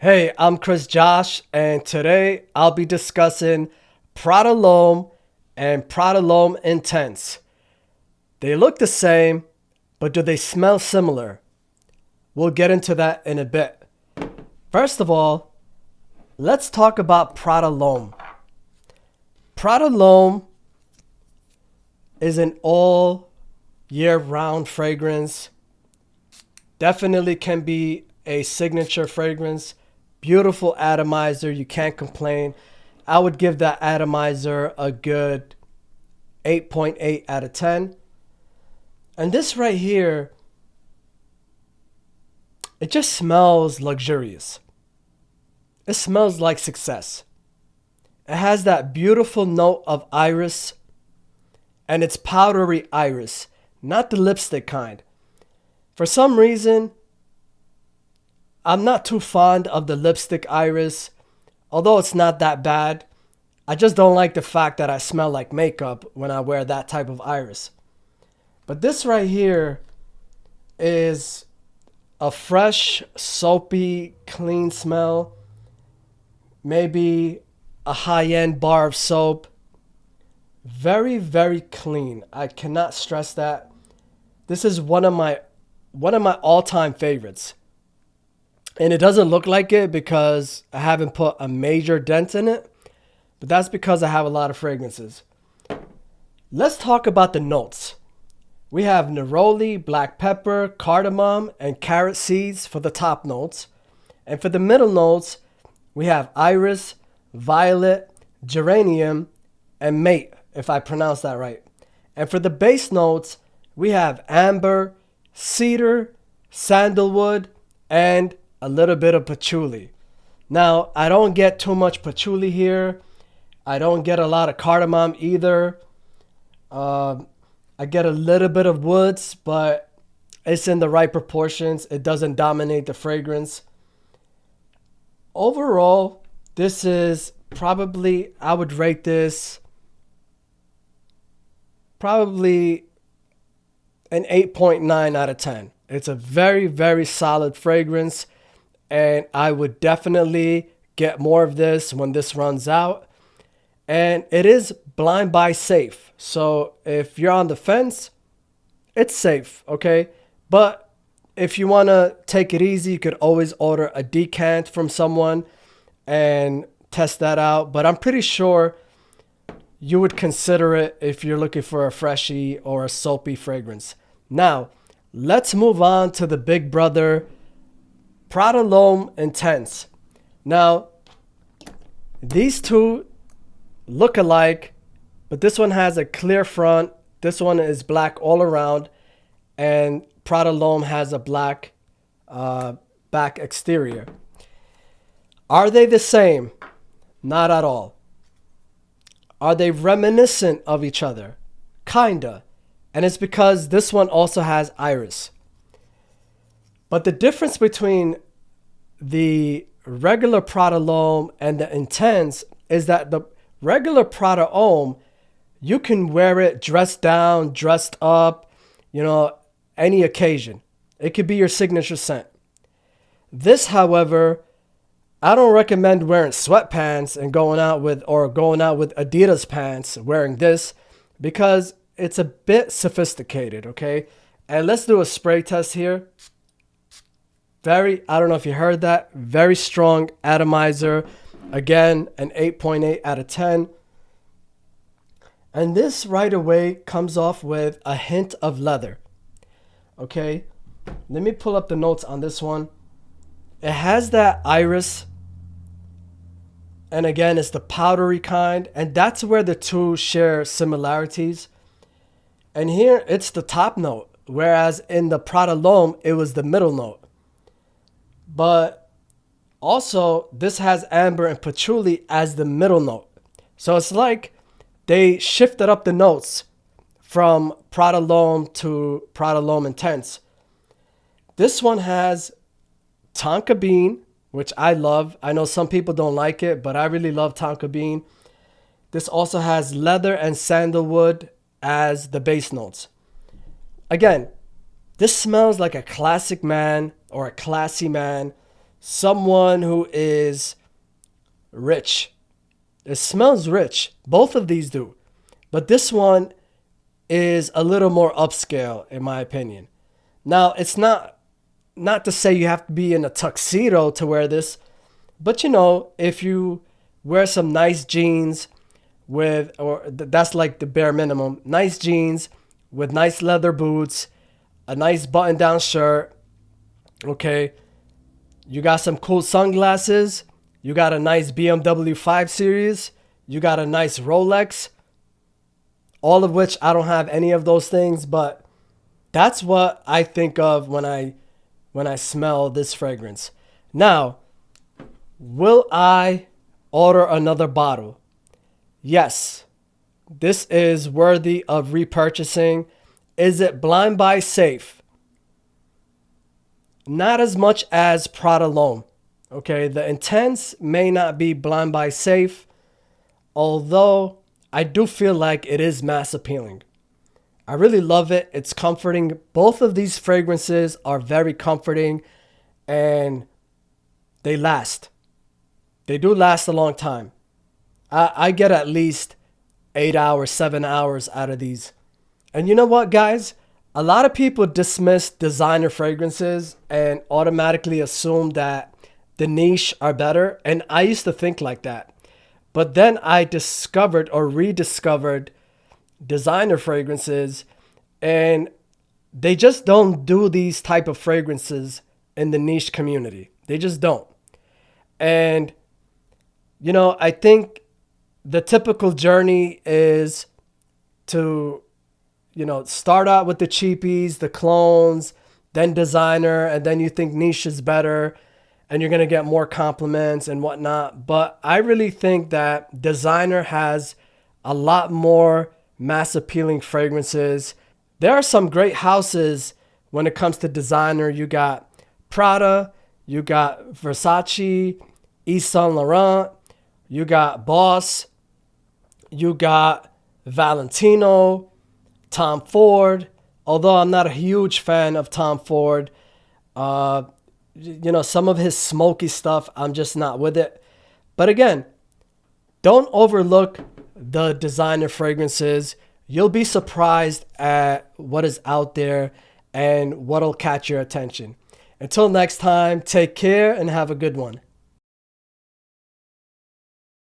Hey, I'm Chris Josh, and today I'll be discussing Prada L'Homme and Prada L'Homme Intense. They look the same, but do they smell similar? We'll get into that in a bit. First of all, let's talk about Prada L'Homme. Prada L'Homme is an all year round fragrance. Definitely can be a signature fragrance. Beautiful atomizer, you can't complain. I would give that atomizer a good 8.8 out of 10. And this right here, it just smells luxurious. It smells like success. It has that beautiful note of iris, and it's powdery iris, not the lipstick kind. For some reason, I'm not too fond of the lipstick iris, although it's not that bad. I just don't like the fact that I smell like makeup when I wear that type of iris. But this right here is a fresh, soapy, clean smell. Maybe a high-end bar of soap. Very, very clean. I cannot stress that. This is one of my all-time favorites. And it doesn't look like it because I haven't put a major dent in it, but that's because I have a lot of fragrances. Let's talk about the notes. We have neroli, black pepper, cardamom, and carrot seeds for the top notes. And for the middle notes, we have iris, violet, geranium, and mate, if I pronounce that right. And for the base notes, we have amber, cedar, sandalwood, and a little bit of patchouli. Now, I don't get too much patchouli here. I don't get a lot of cardamom either. I get a little bit of woods, but it's in the right proportions. It doesn't dominate the fragrance. Overall, this is probably, I would rate this probably an 8.9 out of 10. It's a very, very solid fragrance. And I would definitely get more of this when this runs out. And it is blind buy safe. So if you're on the fence, it's safe, okay? But if you want to take it easy, you could always order a decant from someone and test that out. But I'm pretty sure you would consider it if you're looking for a freshy or a soapy fragrance. Now, let's move on to the big brother, Prada L'Homme Intense. Now, these two look alike, but this one has a clear front. This one is black all around, and Prada L'Homme has a black back exterior. Are they the same? Not at all. Are they reminiscent of each other? Kinda. And it's because this one also has iris. But the difference between the regular Prada L'Homme and the Intense is that the regular Prada L'Homme, you can wear it dressed down, dressed up, any occasion. It could be your signature scent. This, however, I don't recommend wearing sweatpants and going out with Adidas pants wearing this because it's a bit sophisticated, okay? And let's do a spray test here. I don't know if you heard that, very strong atomizer. Again, an 8.8 out of 10. And this right away comes off with a hint of leather. Okay, let me pull up the notes on this one. It has that iris. And again, it's the powdery kind. And that's where the two share similarities. And here, it's the top note. Whereas in the Prada L'Homme, it was the middle note. But also, this has amber and patchouli as the middle note. So it's like they shifted up the notes from Prada L'Homme to Prada L'Homme Intense. This one has tonka bean, which I love. I know some people don't like it, but I really love tonka bean. This also has leather and sandalwood as the base notes. Again, this smells like a classic man or a classy man. someone who is rich. It smells rich. Both of these do. But this one is a little more upscale in my opinion. Now, it's not to say you have to be in a tuxedo to wear this, but if you wear some nice jeans that's like the bare minimum, nice jeans with nice leather boots, a nice button-down shirt, okay? You got some cool sunglasses, you got a nice BMW 5 Series, you got a nice Rolex, all of which I don't have any of those things, but that's what I think of when I smell this fragrance. Now, will I order another bottle? Yes. This is worthy of repurchasing. Is it blind buy safe? Not as much as Prada L'Homme. Okay, the Intense may not be blind buy safe, although I do feel like it is mass appealing. I really love it. It's comforting. Both of these fragrances are very comforting and they last. They do last a long time. I get at least 8 hours, 7 hours out of these. And you know what, guys? A lot of people dismiss designer fragrances and automatically assume that the niche are better. And I used to think like that. But then I discovered or rediscovered designer fragrances, and they just don't do these type of fragrances in the niche community. They just don't. And I think the typical journey is to start out with the cheapies, the clones, then designer, and then you think niche is better and you're going to get more compliments and whatnot. But I really think that designer has a lot more mass appealing fragrances. There are some great houses when it comes to designer. You got Prada, you got Versace, Yves Saint Laurent, you got Boss, you got Valentino, Tom Ford. Although I'm not a huge fan of Tom Ford, some of his smoky stuff, I'm just not with it. But again, don't overlook the designer fragrances. You'll be surprised at what is out there and what'll catch your attention. Until next time, take care and have a good one.